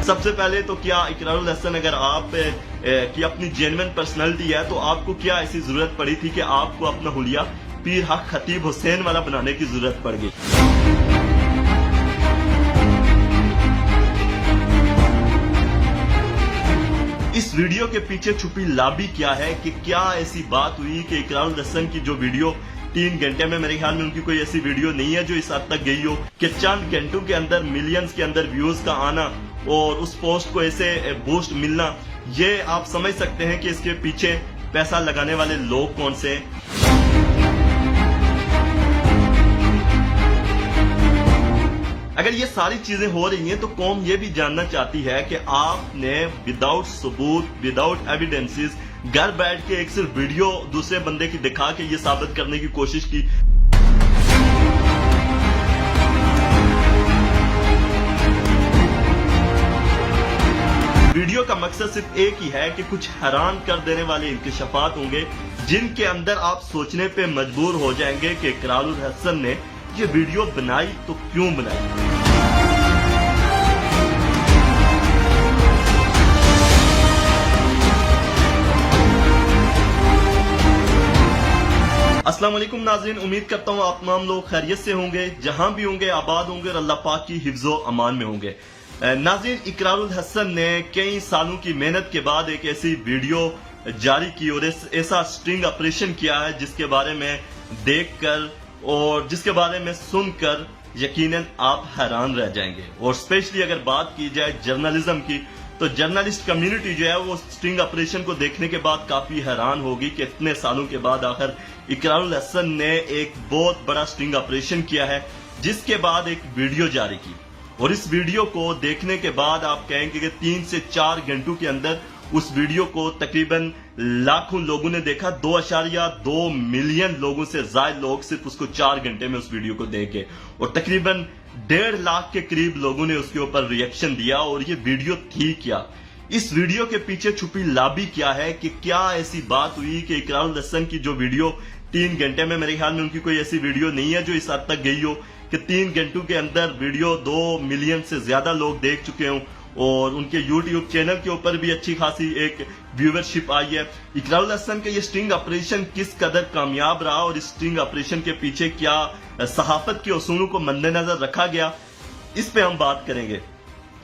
سب سے پہلے تو کیا اقرار الحسن اگر آپ کی اپنی جینوین پرسنالٹی ہے تو آپ کو کیا ایسی ضرورت پڑی تھی کہ آپ کو اپنا حلیہ پیر حق خطیب حسین والا بنانے کی ضرورت پڑ گئی؟ اس ویڈیو کے پیچھے چھپی لابی کیا ہے کہ کیا ایسی بات ہوئی کہ اقرار الحسن کی جو ویڈیو 3 گھنٹے میں، میرے خیال میں ان کی کوئی ایسی ویڈیو نہیں ہے جو اس حد تک گئی ہو کہ چند گھنٹوں کے اندر ملینز کے اندر ویوز کا آنا اور اس پوسٹ کو ایسے بوسٹ ملنا، یہ آپ سمجھ سکتے ہیں کہ اس کے پیچھے پیسہ لگانے والے لوگ کون سے ہیں۔ اگر یہ ساری چیزیں ہو رہی ہیں تو قوم یہ بھی جاننا چاہتی ہے کہ آپ نے وداؤٹ ثبوت، وداؤٹ ایویڈنسز، گھر بیٹھ کے ایک صرف ویڈیو دوسرے بندے کی دکھا کے یہ ثابت کرنے کی کوشش کی۔ ویڈیو کا مقصد صرف ایک ہی ہے کہ کچھ حیران کر دینے والے انکشافات ہوں گے جن کے اندر آپ سوچنے پہ مجبور ہو جائیں گے کہ اقرار الحسن نے یہ ویڈیو بنائی تو کیوں بنائی۔ السلام علیکم ناظرین، امید کرتا ہوں آپ تمام لوگ خیریت سے ہوں گے، جہاں بھی ہوں گے آباد ہوں گے اور اللہ پاک کی حفظ و امان میں ہوں گے۔ ناظرین، اقرار الحسن نے کئی سالوں کی محنت کے بعد ایک ایسی ویڈیو جاری کی اور ایسا سٹرنگ آپریشن کیا ہے جس کے بارے میں دیکھ کر اور جس کے بارے میں سن کر یقیناً آپ حیران رہ جائیں گے۔ اور اسپیشلی اگر بات کی جائے جرنلزم کی تو جرنلسٹ کمیونٹی جو ہے وہ سٹرنگ آپریشن کو دیکھنے کے بعد کافی حیران ہوگی کہ اتنے سالوں کے بعد آخر اقرار الحسن نے ایک بہت بڑا سٹرنگ آپریشن کیا ہے، جس کے بعد ایک ویڈیو جاری کی، اور اس ویڈیو کو دیکھنے کے بعد آپ کہیں گے کہ 3 سے 4 گھنٹوں کے اندر اس ویڈیو کو تقریباً لاکھوں لوگوں نے دیکھا۔ 2.2 ملین لوگوں سے زائد لوگ صرف اس کو 4 گھنٹے میں اس ویڈیو کو دیکھے، اور تقریباً 1.5 لاکھ کے قریب لوگوں نے اس کے اوپر ریئیکشن دیا۔ اور یہ ویڈیو تھی کیا؟ اس ویڈیو کے پیچھے چھپی لابی کیا ہے کہ کیا ایسی بات ہوئی کہ اقرار الحسن کی جو ویڈیو 3 گھنٹے میں، میرے خیال میں ان کی کوئی ایسی ویڈیو نہیں ہے جو اس حد تک گئی ہو کہ 3 گھنٹوں کے اندر ویڈیو 2 ملین سے زیادہ لوگ دیکھ چکے ہوں، اور ان کے یوٹیوب چینل کے اوپر بھی اچھی خاصی ایک ویورشپ آئی ہے۔ اقرار الحسن کا یہ سٹرنگ آپریشن کس قدر کامیاب رہا اور اس سٹرنگ آپریشن کے پیچھے کیا صحافت کے اصولوں کو مد نظر رکھا گیا، اس پہ ہم بات کریں گے۔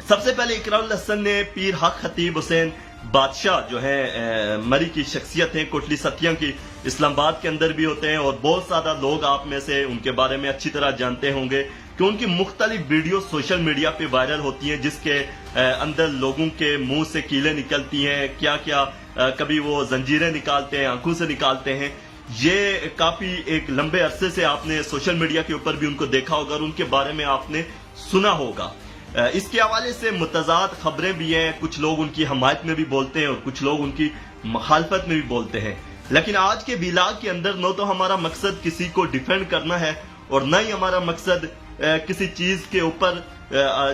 سب سے پہلے اقرار الحسن نے پیر حق خطیب حسین بادشاہ جو ہے مری کی شخصیت ہیں، کوٹلی ستیاں کی، اسلام آباد کے اندر بھی ہوتے ہیں، اور بہت زیادہ لوگ آپ میں سے ان کے بارے میں اچھی طرح جانتے ہوں گے کہ ان کی مختلف ویڈیو سوشل میڈیا پہ وائرل ہوتی ہیں جس کے اندر لوگوں کے منہ سے کیلیں نکلتی ہیں، کیا کیا کبھی وہ زنجیریں نکالتے ہیں، آنکھوں سے نکالتے ہیں۔ یہ کافی ایک لمبے عرصے سے آپ نے سوشل میڈیا کے اوپر بھی ان کو دیکھا ہوگا اور ان کے بارے میں آپ نے سنا ہوگا۔ اس کے حوالے سے متضاد خبریں بھی ہیں، کچھ لوگ ان کی حمایت میں بھی بولتے ہیں اور کچھ لوگ ان کی مخالفت میں بھی بولتے ہیں، لیکن آج کے ویلاگ کے اندر نہ تو ہمارا مقصد کسی کو ڈیفینڈ کرنا ہے اور نہ ہی ہمارا مقصد کسی چیز کے اوپر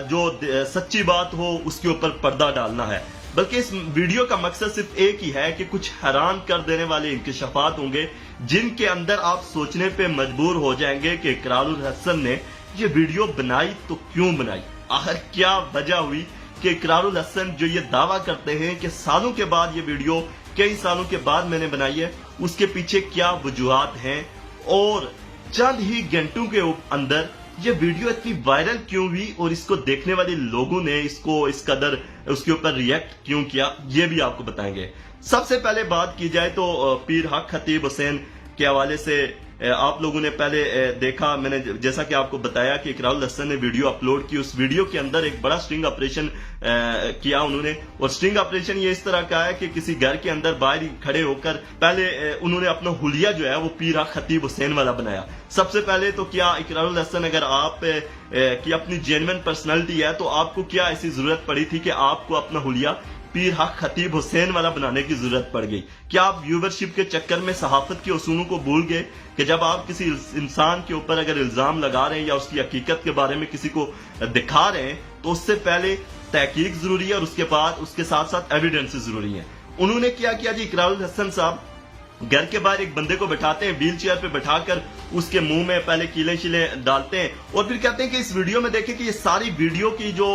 جو سچی بات ہو اس کے اوپر پردہ ڈالنا ہے، بلکہ اس ویڈیو کا مقصد صرف ایک ہی ہے کہ کچھ حیران کر دینے والے انکشافات ہوں گے جن کے اندر آپ سوچنے پہ مجبور ہو جائیں گے کہ اقرار الحسن نے یہ ویڈیو بنائی تو کیوں بنائی۔ آخر کیا وجہ ہوئی کہ اقرار الحسن جو یہ دعویٰ کرتے ہیں کہ سالوں کے بعد یہ ویڈیو کئی سالوں کے بعد میں نے بنائی ہے، اس کے پیچھے کیا وجوہات ہیں، اور چند ہی گھنٹوں کے اندر یہ ویڈیو اتنی وائرل کیوں ہوئی اور اس کو دیکھنے والے لوگوں نے اس کو اس قدر اس کے اوپر ریئیکٹ کیوں کیا، یہ بھی آپ کو بتائیں گے۔ سب سے پہلے بات کی جائے تو پیر حق خطیب حسین کے حوالے سے آپ لوگوں نے پہلے دیکھا، میں نے جیسا کہ آپ کو بتایا کہ اقرار الحسن نے ویڈیو اپلوڈ کی، اس ویڈیو کے اندر ایک بڑا سٹرنگ آپریشن کیا انہوں نے، اور سٹرنگ آپریشن یہ اس طرح کا ہے کہ کسی گھر کے اندر باہر کھڑے ہو کر پہلے انہوں نے اپنا حلیہ جو ہے وہ پیر حق خطیب حسین والا بنایا۔ سب سے پہلے تو کیا اقرار الحسن اگر آپ کی اپنی جینوین پرسنالٹی ہے تو آپ کو کیا ایسی ضرورت پڑی تھی کہ آپ کو اپنا حلیہ پیر حق خطیب حسین والا بنانے کی ضرورت پڑ گئی؟ کیا آپ ویورشپ کے چکر میں صحافت کے اصولوں کو بھول گئے کہ جب آپ کسی انسان کے اوپر اگر الزام لگا رہے ہیں یا اس کی حقیقت کے بارے میں کسی کو دکھا رہے ہیں تو اس سے پہلے تحقیق ضروری ہے اور اس کے بعد اس کے ساتھ ساتھ ایویڈنس ضروری ہے۔ انہوں نے کیا کیا جی، اقرار الحسن صاحب گھر کے باہر ایک بندے کو بٹھاتے ہیں, ویل چیئر پہ بٹھا کر اس کے منہ میں پہلے کیلیں شیلیں ڈالتے ہیں, اور پھر کہتے ہیں کہ اس ویڈیو میں دیکھیں کہ یہ ساری ویڈیو کی جو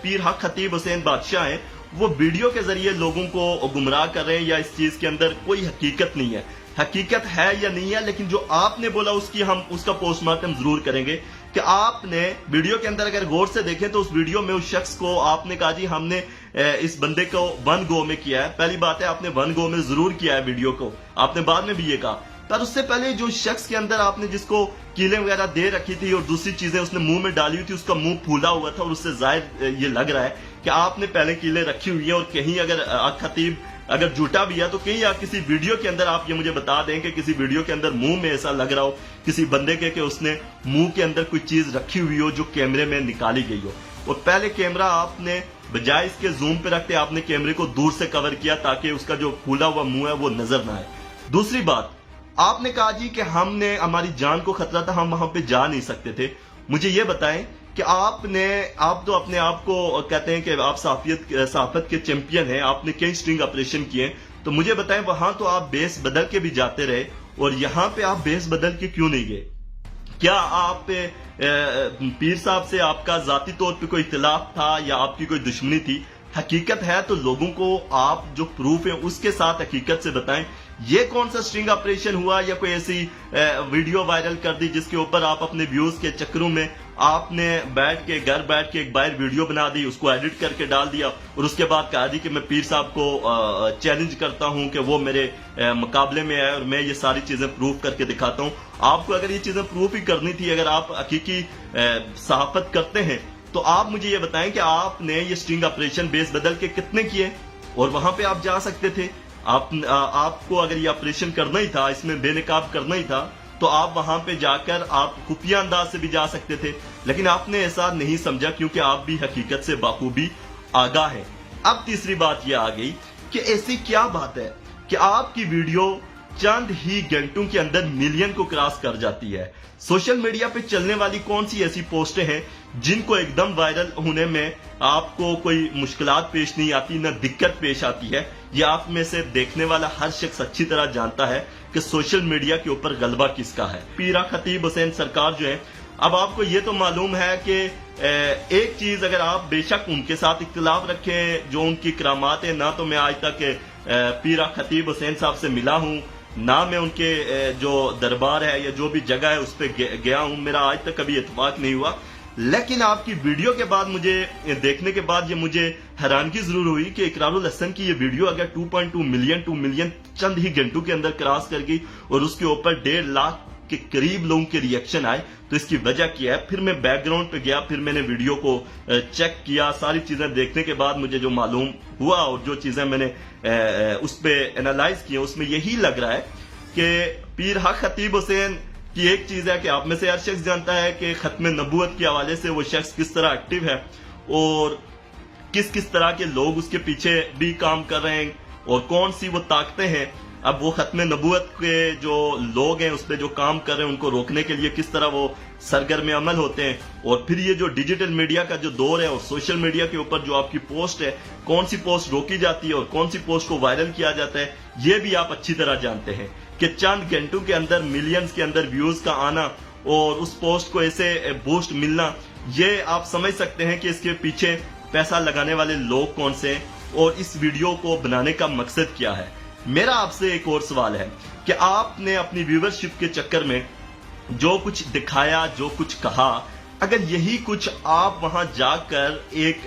پیر حق خطیب حسین بادشاہ ہیں وہ ویڈیو کے ذریعے لوگوں کو گمراہ کر رہے ہیں, یا اس چیز کے اندر کوئی حقیقت نہیں ہے. حقیقت ہے یا نہیں ہے, لیکن جو آپ نے بولا ہم اس کا پوسٹ مارٹم ضرور کریں گے کہ آپ نے ویڈیو کے اندر اگر غور سے دیکھیں تو اس ویڈیو میں اس شخص کو آپ نے کہا جی ہم نے اس بندے کو 1 گو میں کیا ہے. پہلی بات ہے آپ نے 1 گو میں ضرور کیا ہے ویڈیو کو, آپ نے بعد میں بھی یہ کہا, پر اس سے پہلے جو شخص کے اندر آپ نے جس کو کیلیں وغیرہ دے رکھی تھی اور دوسری چیزیں اس نے منہ میں ڈالی ہوئی تھی, اس کا منہ پھولا ہوا تھا, اور اس سے ظاہر یہ لگ رہا ہے کہ آپ نے پہلے کیلیں رکھی ہوئی ہیں. اور کہیں اگر خطیب اگر جھوٹا بھی ہے تو کہیں یا کسی ویڈیو کے اندر آپ یہ مجھے بتا دیں کہ کسی ویڈیو کے اندر منہ میں ایسا لگ رہا ہو کسی بندے کے کہ اس نے منہ کے اندر کوئی چیز رکھی ہوئی ہو جو کیمرے میں نکالی گئی ہو, اور پہلے کیمرہ آپ نے بجائے اس کے زوم پہ رکھتے آپ نے کیمرے کو دور سے کور کیا تاکہ اس کا جو پھولا ہوا منہ ہے وہ نظر نہ آئے. دوسری بات, آپ نے کہا جی کہ ہماری جان کو خطرہ تھا, ہم وہاں پہ جا نہیں سکتے تھے. مجھے یہ بتائیں کہ آپ تو اپنے آپ کو کہتے ہیں کہ آپ صحافت کے چیمپئن ہیں, آپ نے کئی سٹنگ آپریشن کیے, تو مجھے بتائیں وہاں تو آپ بیس بدل کے بھی جاتے رہے, اور یہاں پہ آپ بیس بدل کے کیوں نہیں گئے؟ کیا آپ پیر صاحب سے آپ کا ذاتی طور پہ کوئی اختلاف تھا یا آپ کی کوئی دشمنی تھی؟ حقیقت ہے تو لوگوں کو آپ جو پروف ہیں اس کے ساتھ حقیقت سے بتائیں. یہ کون سا سٹرنگ آپریشن ہوا یا کوئی ایسی ویڈیو وائرل کر دی جس کے اوپر آپ اپنے ویوز کے چکروں میں آپ نے گھر بیٹھ کے ایک باہر ویڈیو بنا دی, اس کو ایڈٹ کر کے ڈال دیا, اور اس کے بعد کہا دی کہ میں پیر صاحب کو چیلنج کرتا ہوں کہ وہ میرے مقابلے میں آئے اور میں یہ ساری چیزیں پروف کر کے دکھاتا ہوں. آپ کو اگر یہ چیزیں پروف ہی کرنی تھی, اگر آپ حقیقی صحافت کرتے ہیں, تو آپ مجھے یہ بتائیں کہ آپ نے یہ سٹنگ آپریشن بیس بدل کے کتنے کیے, اور وہاں پہ آپ جا سکتے تھے. آپ کو اگر یہ آپریشن کرنا ہی تھا, اس میں بے نقاب کرنا ہی تھا, تو آپ وہاں پہ جا کر آپ خفیہ انداز سے بھی جا سکتے تھے, لیکن آپ نے ایسا نہیں سمجھا کیونکہ آپ بھی حقیقت سے بخوبی آگاہ ہیں. اب تیسری بات یہ آ گئی کہ ایسی کیا بات ہے کہ آپ کی ویڈیو چند ہی گھنٹوں کے اندر ملین کو کراس کر جاتی ہے. سوشل میڈیا پہ چلنے والی کون سی ایسی پوسٹیں ہیں جن کو ایک دم وائرل ہونے میں آپ کو کوئی مشکلات پیش نہیں آتی, نہ دقت پیش آتی ہے؟ یہ آپ میں سے دیکھنے والا ہر شخص اچھی طرح جانتا ہے کہ سوشل میڈیا کے اوپر غلبہ کس کا ہے. پیر خطیب حسین سرکار جو ہے, اب آپ کو یہ تو معلوم ہے کہ ایک چیز اگر آپ بے شک ان کے ساتھ اختلاف رکھیں جو ان کی کرامات ہیں, نہ تو میں آج تک پیر خطیب حسین صاحب سے ملا ہوں, نہ میں ان کے جو دربار ہے یا جو بھی جگہ ہے اس پہ گیا ہوں, میرا آج تک کبھی اتفاق نہیں ہوا. لیکن آپ کی ویڈیو کے بعد مجھے دیکھنے کے بعد یہ مجھے حیرانگی ضرور ہوئی کہ اقرار الحسن کی یہ ویڈیو اگر 2.2 ملین چند ہی گھنٹوں کے اندر کراس کر گئی اور اس کے اوپر 1.5 لاکھ کے قریب لوگوں کے ریئیکشن آئے, تو اس کی وجہ کیا ہے؟ پھر میں بیک گراؤنڈ پہ گیا, پھر میں نے ویڈیو کو چیک کیا, ساری چیزیں دیکھنے کے بعد مجھے جو معلوم ہوا اور جو چیزیں میں نے اس پہ انالائز کی, اس میں یہی لگ رہا ہے کہ پیر حق خطیب حسین کی ایک چیز ہے کہ آپ میں سے ہر شخص جانتا ہے کہ ختم نبوت کے حوالے سے وہ شخص کس طرح ایکٹیو ہے اور کس طرح کے لوگ اس کے پیچھے بھی کام کر رہے ہیں اور کون سی وہ طاقتیں ہیں. اب وہ ختم نبوت کے جو لوگ ہیں اس پہ جو کام کر رہے ہیں ان کو روکنے کے لیے کس طرح وہ سرگرم عمل ہوتے ہیں, اور پھر یہ جو ڈیجیٹل میڈیا کا جو دور ہے اور سوشل میڈیا کے اوپر جو آپ کی پوسٹ ہے, کون سی پوسٹ روکی جاتی ہے اور کون سی پوسٹ کو وائرل کیا جاتا ہے, یہ بھی آپ اچھی طرح جانتے ہیں کہ چند گھنٹوں کے اندر ملینز کے اندر ویوز کا آنا اور اس پوسٹ کو ایسے بوسٹ ملنا, یہ آپ سمجھ سکتے ہیں کہ اس کے پیچھے پیسہ لگانے والے لوگ کون سے ہیں اور اس ویڈیو کو بنانے کا مقصد کیا ہے. میرا آپ سے ایک اور سوال ہے کہ آپ نے اپنی ویورشپ کے چکر میں جو کچھ دکھایا, جو کچھ کہا, اگر یہی کچھ آپ وہاں جا کر ایک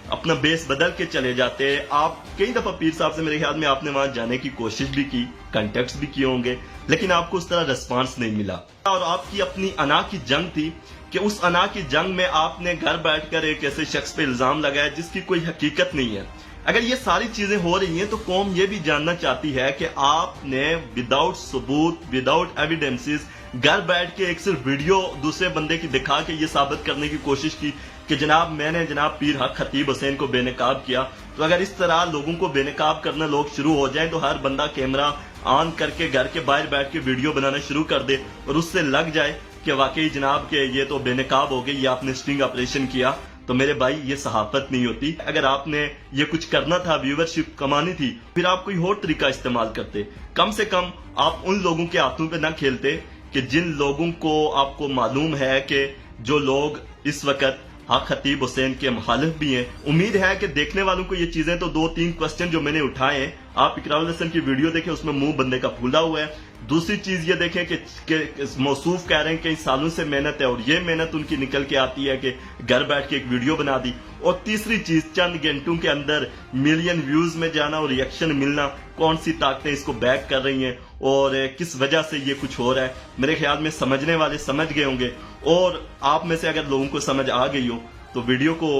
اپنا بیس بدل کے چلے جاتے, آپ کئی دفعہ پیر صاحب سے میرے خیال میں آپ نے وہاں جانے کی کوشش بھی کی, کنٹیکٹس بھی کیے ہوں گے, لیکن آپ کو اس طرح ریسپانس نہیں ملا, اور آپ کی اپنی انا کی جنگ تھی کہ اس انا کی جنگ میں آپ نے گھر بیٹھ کر ایک ایسے شخص پہ الزام لگایا جس کی کوئی حقیقت نہیں ہے. اگر یہ ساری چیزیں ہو رہی ہیں تو قوم یہ بھی جاننا چاہتی ہے کہ آپ نے وداؤٹ ثبوت, وداؤٹ ایویڈنسز, گھر بیٹھ کے ایک صرف ویڈیو دوسرے بندے کی دکھا کے یہ ثابت کرنے کی کوشش کی کہ جناب میں نے جناب پیر حق خطیب حسین کو بے نقاب کیا. تو اگر اس طرح لوگوں کو بے نقاب کرنا لوگ شروع ہو جائیں تو ہر بندہ کیمرہ آن کر کے گھر کے باہر بیٹھ کے ویڈیو بنانا شروع کر دے اور اس سے لگ جائے کہ واقعی جناب کہ یہ تو بے نقاب ہو گئی, یہ آپ نے سٹنگ آپریشن کیا, تو میرے بھائی یہ صحافت نہیں ہوتی. اگر آپ نے یہ کچھ کرنا تھا، ویورشپ کمانی تھی، پھر آپ کوئی اور طریقہ استعمال کرتے. کم سے کم آپ ان لوگوں کے ہاتھوں پہ نہ کھیلتے کہ جن لوگوں کو آپ کو معلوم ہے کہ جو لوگ اس وقت حق خطیب حسین کے مخالف بھی ہیں. امید ہے کہ دیکھنے والوں کو یہ چیزیں، تو 2-3 کوسچن جو میں نے اٹھائے ہیں، آپ اقرار الحسن کی ویڈیو دیکھیں، اس میں منہ بندے کا پھولا ہوا ہے. دوسری چیز یہ دیکھیں کہ موصوف کہہ رہے ہیں کئی سالوں سے محنت ہے، اور یہ محنت ان کی نکل کے آتی ہے کہ گھر بیٹھ کے ایک ویڈیو بنا دی. اور تیسری چیز، چند گھنٹوں کے اندر ملین ویوز میں جانا اور ریئیکشن ملنا. کون سی طاقتیں اس کو بیک کر رہی ہیں اور کس وجہ سے یہ کچھ ہو رہا ہے. میرے خیال میں سمجھنے والے سمجھ گئے ہوں گے، اور آپ میں سے اگر لوگوں کو سمجھ آ گئی ہو تو ویڈیو کو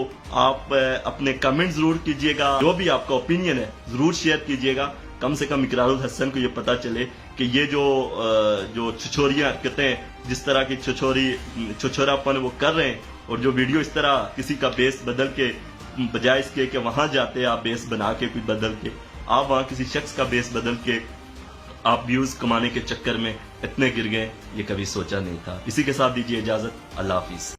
آپ اپنے کمنٹ ضرور کیجئے گا. جو بھی آپ کا اوپینین ہے ضرور شیئر کیجئے گا. کم سے کم اقرار الحسن کو یہ پتا چلے کہ یہ جو چھچوری حرکتیں، جس طرح کی چھچورا پن وہ کر رہے ہیں، اور جو ویڈیو اس طرح کسی کا بیس بدل کے، بجائے اس کے کہ وہاں جاتے آپ بیس بنا کے کوئی بدل کے، آپ وہاں کسی شخص کا بیس بدل کے آپ ویوز کمانے کے چکر میں اتنے گر گئے، یہ کبھی سوچا نہیں تھا. اسی کے ساتھ دیجیے اجازت. اللہ حافظ.